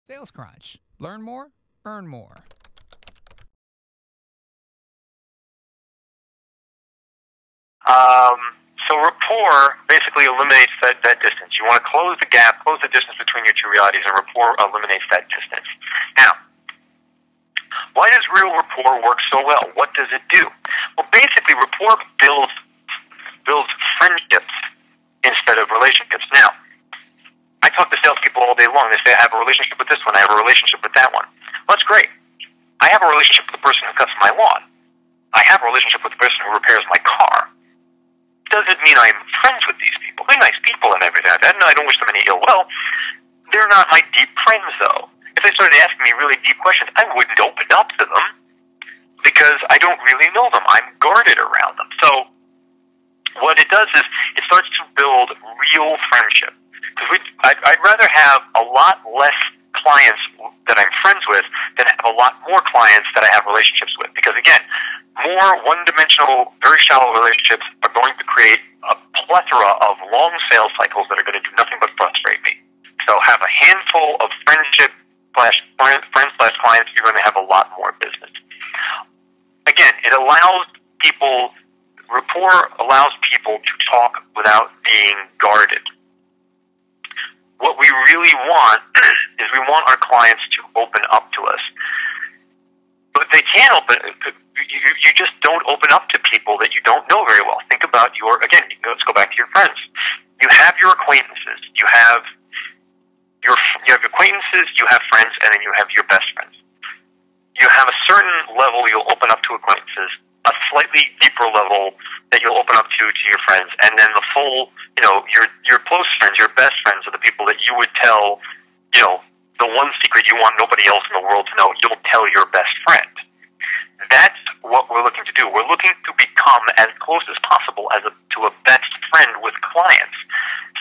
SalesCrunch. Learn more, earn more. So rapport basically eliminates that distance. You want to close the gap, close the distance between your two realities, and rapport eliminates that distance. Now, why does real rapport work so well? What does it do? Well, basically, rapport builds friendships instead of relationships. Now, I talk to salespeople all day long. They say, I have a relationship with this one. I have a relationship with that one. Well, that's great. I have a relationship with the person who cuts my lawn. I have a relationship with the person who repairs my car. Doesn't mean I'm friends with these people. They're nice people and everything like that, and I don't wish them any ill will. They're not my deep friends, though. If they started asking me really deep questions, I wouldn't open up to them because I don't really know them. I'm guarded around them. So what it does is it starts to build real friendship. Because I'd rather have a lot less clients that I'm friends with than have a lot more clients that I have relationships with. Because again, more one-dimensional, very shallow relationships are going to create a plethora of long sales cycles that are going to do nothing but frustrate me. So have a handful of friends/clients, you're going to have a lot more business. Again, it allows people, rapport allows people to talk without being guarded. What we really want is we want our clients to open up to us. But they can't open, you just don't open up to people that you don't know very well. Think about again, let's go back to your friends. You have your acquaintances, you have acquaintances, you have friends, and then you have your best friends. You have a certain level you'll open up to acquaintances, a slightly deeper level that you'll open up to your friends, and then the full, your close friends, your best friends are the people that you would tell, the one secret you want nobody else in the world to know, you'll tell your best friend. That's what we're looking to do. We're looking to become as close as possible to a best friend with clients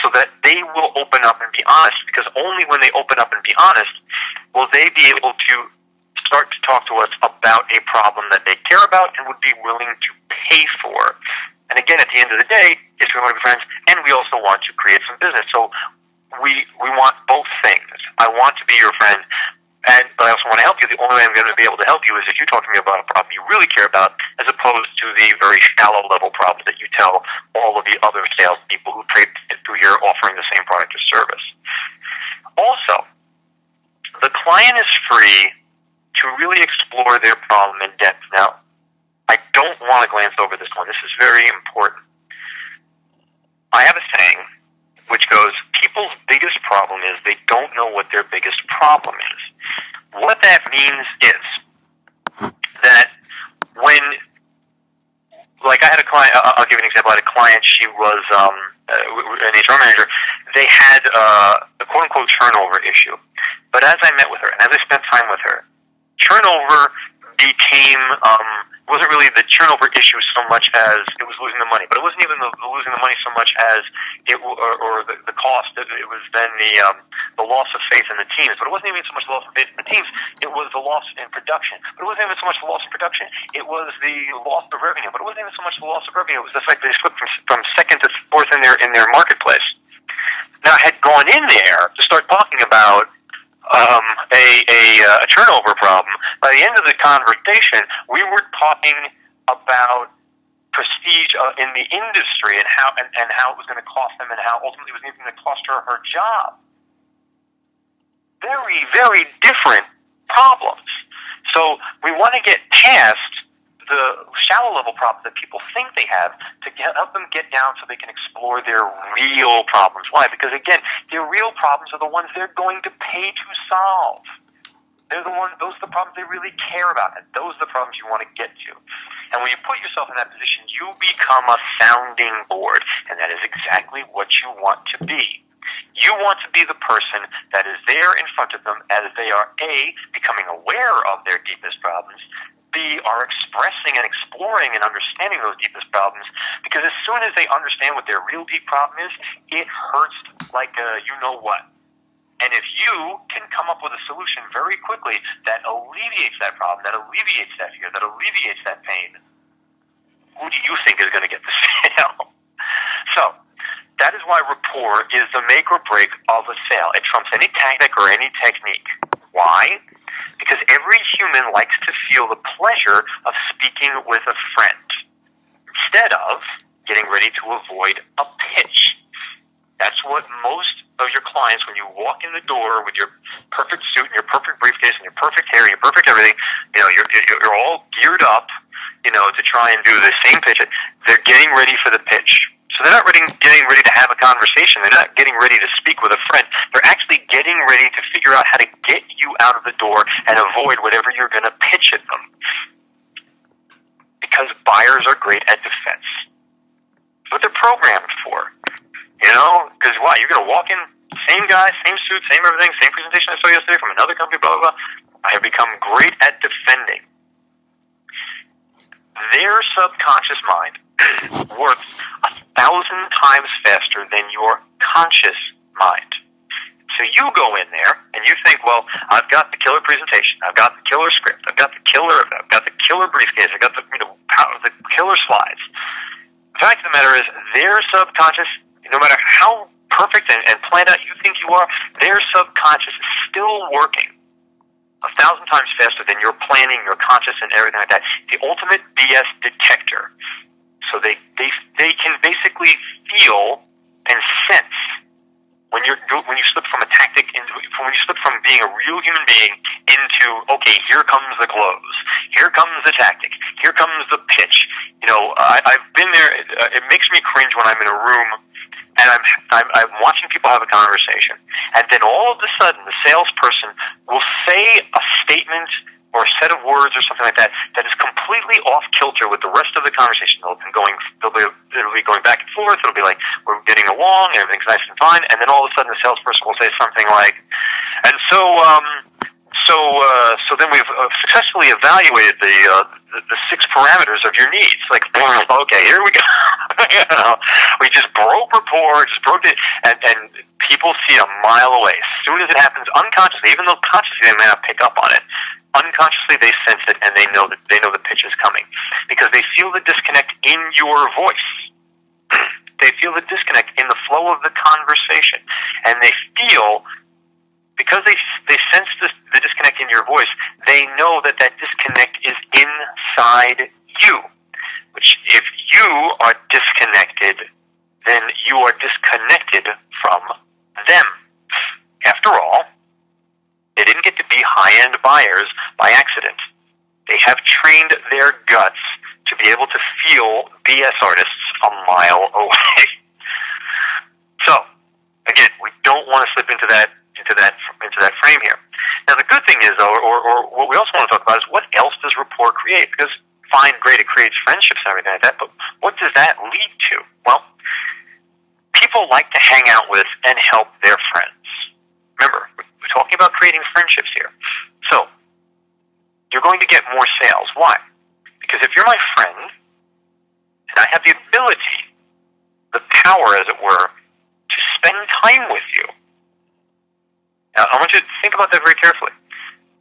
so that they will open up and be honest, because only when they open up and be honest will they be able to start to talk to us about a problem that they care about and would be willing to pay for. And again, at the end of the day, yes, we want to be friends, and we also want to create some business. So we want both things. I want to be your friend, but I also want to help you. The only way I'm going to be able to help you is if you talk to me about a problem you really care about, as opposed to the very shallow level problems that you tell all of the other salespeople who trade through here offering the same product or service. Also, the client is free to really explore their problem in depth. Now, I don't want to glance over this one. This is very important. I have a saying which goes, people's biggest problem is they don't know what their biggest problem is. What that means is that when, like I had a client, I'll give you an example. I had a client, she was an HR manager. They had a quote-unquote turnover issue. But as I met with her, and as I spent time with her, turnover became, wasn't really the turnover issue so much as it was losing the money. But it wasn't even the losing the money so much as or the cost. It was then the loss of faith in the teams. But it wasn't even so much the loss of faith in the teams. It was the loss in production. But it wasn't even so much the loss of production. It was the loss of revenue. But it wasn't even so much the loss of revenue. It was the fact that they slipped from second to fourth in their marketplace. Now, I had gone in there to start talking about a turnover problem. By the end of the conversation, we were talking about prestige in the industry and how it was going to cost them and how ultimately it was even going to cost her job. Very, very different problems. So we want to get past the shallow level problems that people think they have to help them get down so they can explore their real problems. Why? Because again, their real problems are the ones they're going to pay to solve. Those are the problems they really care about, and those are the problems you want to get to. And when you put yourself in that position, you become a sounding board, and that is exactly what you want to be. You want to be the person that is there in front of them as they are, A, becoming aware of their deepest problems, B, are expressing and exploring and understanding those deepest problems, because as soon as they understand what their real deep problem is, it hurts like a you-know-what. And if you can come up with a solution very quickly that alleviates that problem, that alleviates that fear, that alleviates that pain, who do you think is going to get the sale? So, that is why rapport is the make or break of a sale. It trumps any tactic or any technique. Why? Because every human likes to feel the pleasure of speaking with a friend instead of getting ready to avoid a pitch. That's what most of your clients, when you walk in the door with your perfect suit and your perfect briefcase and your perfect hair and your perfect everything, you're all geared up, to try and do the same pitch. They're getting ready for the pitch. So they're not getting ready to have a conversation. They're not getting ready to speak with a friend. They're actually getting ready to figure out how to get you out of the door and avoid whatever you're going to pitch at them. Because buyers are great at defense. That's what they're programmed for. Because why? You're going to walk in, same guy, same suit, same everything, same presentation I saw yesterday from another company, blah, blah, blah. I have become great at defending. Their subconscious mind works 1,000 times faster than your conscious mind. So you go in there and you think, well, I've got the killer presentation, I've got the killer script, I've got the killer briefcase, I've got the the killer slides. The fact of the matter is, their subconscious, no matter how perfect and planned out you think you are, their subconscious is still working 1,000 times faster than your planning, your conscious, and everything like that. The ultimate BS detector. So they can basically feel and sense when you slip from a tactic when you slip from being a real human being into, okay, here comes the close, here comes the tactic, here comes the pitch. I've been there. It makes me cringe when I'm in a room and I'm watching people have a conversation, and then all of a sudden the salesperson will say a statement or a set of words or something like that is completely off kilter with the rest of the conversation. They'll be going back and forth. It'll be like, we're getting along, everything's nice and fine, and then all of a sudden the salesperson will say something like, and so then we've successfully evaluated the 6 parameters of your needs. Like, okay, here we go. We just broke rapport, and people see a mile away. As soon as it happens unconsciously, even though consciously they may not pick up on it, unconsciously they sense it, and they know the pitch is coming because they feel the disconnect in your voice. They feel the disconnect in the flow of the conversation, and they feel, because they sense the disconnect in your voice, they know that disconnect is inside you, which if you are disconnected, then you are disconnected from them. After all, they didn't get to be high-end buyers by accident. They have trained their guts to be able to feel BS artists a mile away. So, again, we don't want to slip into that frame here. Now, the good thing is, though, or what we also want to talk about is what else does rapport create? Because fine, great, it creates friendships and everything like that, but what does that lead to? Well, people like to hang out with and help their friends. Remember, we're talking about creating friendships here. So, you're going to get more sales. Why? Because if you're my friend, and I have the ability, the power, as it were, to spend time with you. Now, I want you to think about that very carefully.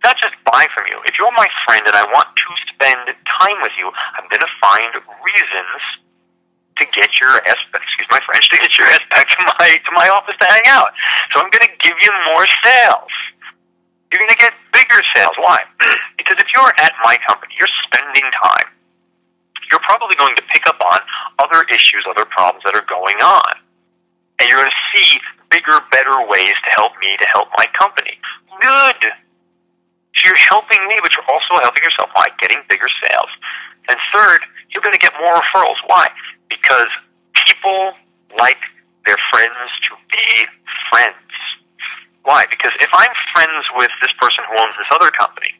Not just buy from you. If you're my friend and I want to spend time with you, I'm going to find reasons to get your ass, excuse my French, to get your ass back to my office to hang out. So I'm going to give you more sales. You're going to get bigger sales. Why? Because if you're at my company, you're spending time. You're probably going to pick up on other issues, other problems that are going on. And you're going to see bigger, better ways to help me, to help my company. Good. So you're helping me, but you're also helping yourself by getting bigger sales. And third, you're going to get more referrals. Why? Because people like their friends to be friends. Why? Because if I'm friends with this person who owns this other company,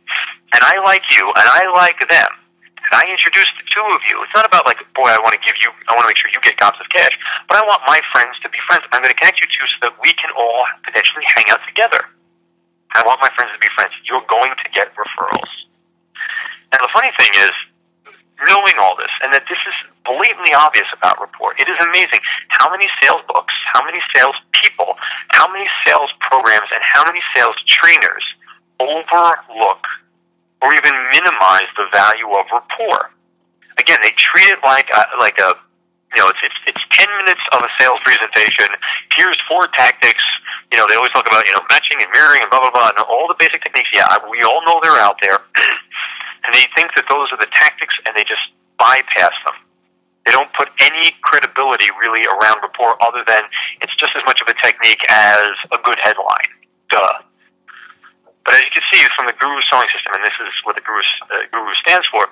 and I like you, and I like them, and I introduce the two of you, it's not about like, boy, I want to make sure you get gobs of cash, but I want my friends to be friends. I'm going to connect you two so that we can all potentially hang out together. I want my friends to be friends. You're going to get referrals. Now, the funny thing is, knowing all this, and that this is blatantly obvious about Rapport, it is amazing how many sales books, how many sales people, how many sales programs, and how many sales trainers overlook or even minimize the value of Rapport. Again, they treat it like it's 10 minutes of a sales presentation. Here's 4 tactics. they always talk about, matching and mirroring and blah, blah, blah, and all the basic techniques. Yeah, we all know they're out there. And they think that those are the tactics, and they just bypass them. They don't put any credibility really around rapport other than it's just as much of a technique as a good headline. Duh. But as you can see from the Guru selling system, and this is what the Guru stands for,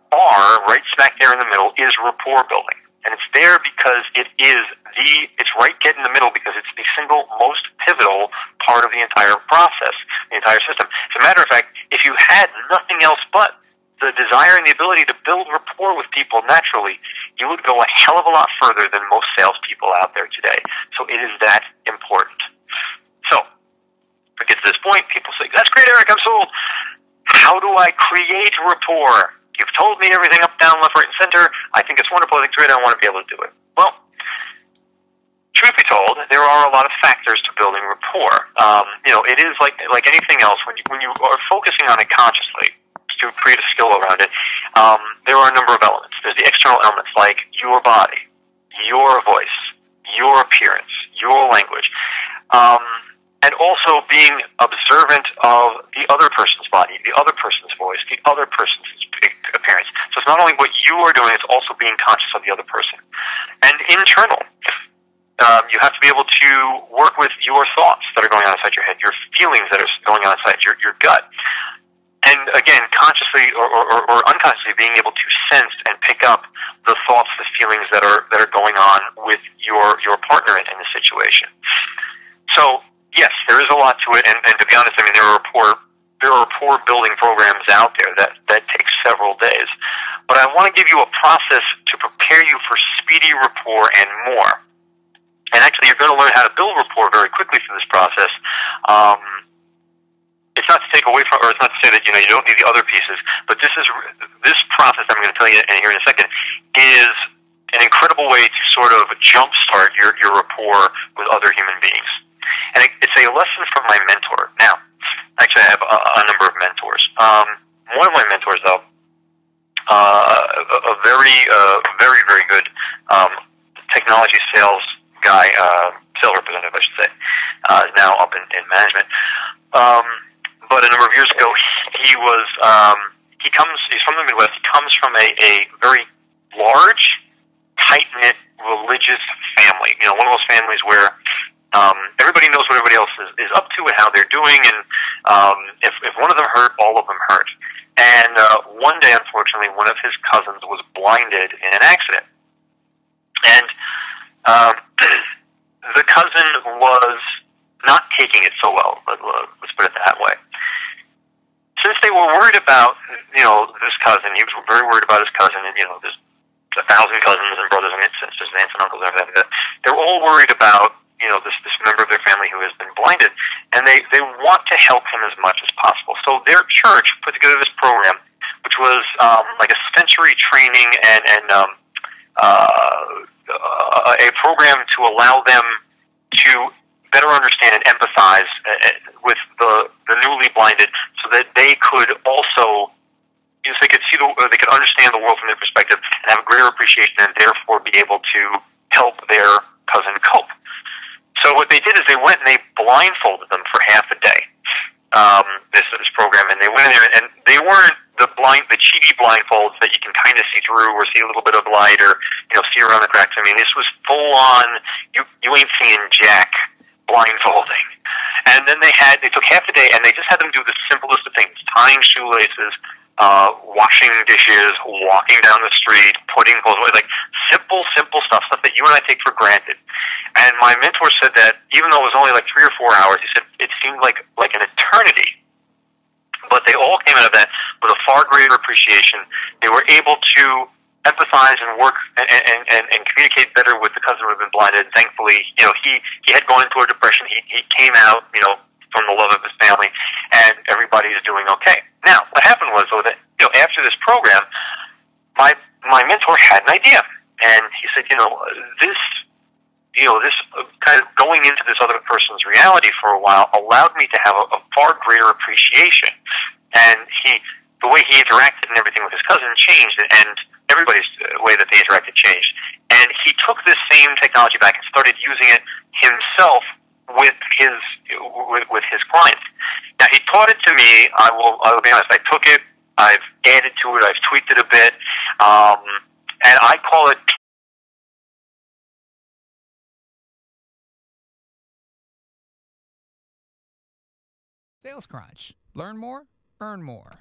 R, right smack there in the middle, is rapport building. And it's there because it's right dead in the middle because it's the single most pivotal part of the entire process, the entire system. As a matter of fact, if you had nothing else but the desire and the ability to build rapport with people naturally, you would go a hell of a lot further than most salespeople out there today. So it is that important. So, if it gets to this point, people say, that's great, Erik, I'm sold. How do I create rapport? You've told me everything up, down, left, right, and center. I think it's wonderful. I think it's great. I want to be able to do it. Well, truth be told, there are a lot of factors to building rapport. It is like anything else. When you are focusing on it consciously to create a skill around it, there are a number of elements. There's the external elements like your body, your voice, your appearance, your language, and also being observant of the other person's body, the other person's voice, the other person's appearance. So it's not only what you are doing, it's also being conscious of the other person. And internal, you have to be able to work with your thoughts that are going on inside your head, your feelings that are going on inside your gut. And again, consciously or unconsciously being able to sense and pick up the thoughts, the feelings that are going on with your partner in the situation. So yes, there is a lot to it, and to be honest, I mean, there are rapport building programs out there that take several days. But I want to give you a process to prepare you for speedy rapport and more. And actually, you're going to learn how to build rapport very quickly through this process. It's not to take away from, or it's not to say that you don't need the other pieces. But this process I'm going to tell you here in a second is an incredible way to sort of jumpstart your rapport with other human beings. And it's a lesson from my mentor. Now, actually, I have a number of mentors. One of my mentors, though, a very, very, very good technology sales guy, sales representative, I should say, is now up in management. But a number of years ago, he's from the Midwest. He comes from a very large, tight-knit, religious family. One of those families where everybody knows what everybody else is up to and how they're doing, and if one of them hurt, all of them hurt. And one day, unfortunately, one of his cousins was blinded in an accident. And the cousin was not taking it so well, let's put it that way. Since they were worried about, this cousin, he was very worried about his cousin, and, there's 1,000 cousins and brothers and sisters and aunts and uncles and everything. They're all worried about this member of their family who has been blinded, and they want to help him as much as possible. So their church put together this program, which was like a sensory training and a program to allow them to better understand and empathize with the newly blinded, so that they could also, they could see they could understand the world from their perspective and have a greater appreciation, and therefore be able to help their cousin cope. So what they did is they went and they blindfolded them for half a day, this program, and they went in there, and they weren't the cheaty blindfolds that you can kind of see through or see a little bit of light or, see around the cracks. I mean, this was full on, you ain't seeing jack blindfolding. And then they took half a day, and they just had them do the simplest of things: tying shoelaces, washing dishes, walking down the street, putting clothes away, like simple stuff that you and I take for granted. And my mentor said that even though it was only like 3 or 4 hours, he said it seemed like an eternity. But they all came out of that with a far greater appreciation. They were able to empathize and work and communicate better with the cousin who had been blinded. Thankfully, he had gone into a depression. He came out, from the love of his family, and everybody is doing okay. Now, what happened was, though, that after this program, my mentor had an idea, and he said, this kind of going into this other person's reality for a while allowed me to have a far greater appreciation, and the way he interacted and everything with his cousin changed, and everybody's way that they interacted changed. And he took this same technology back and started using it himself with his with his clients. Now, he taught it to me. I will be honest. I took it. I've added to it. I've tweaked it a bit, and I call it SalesCrunch. Learn more, earn more.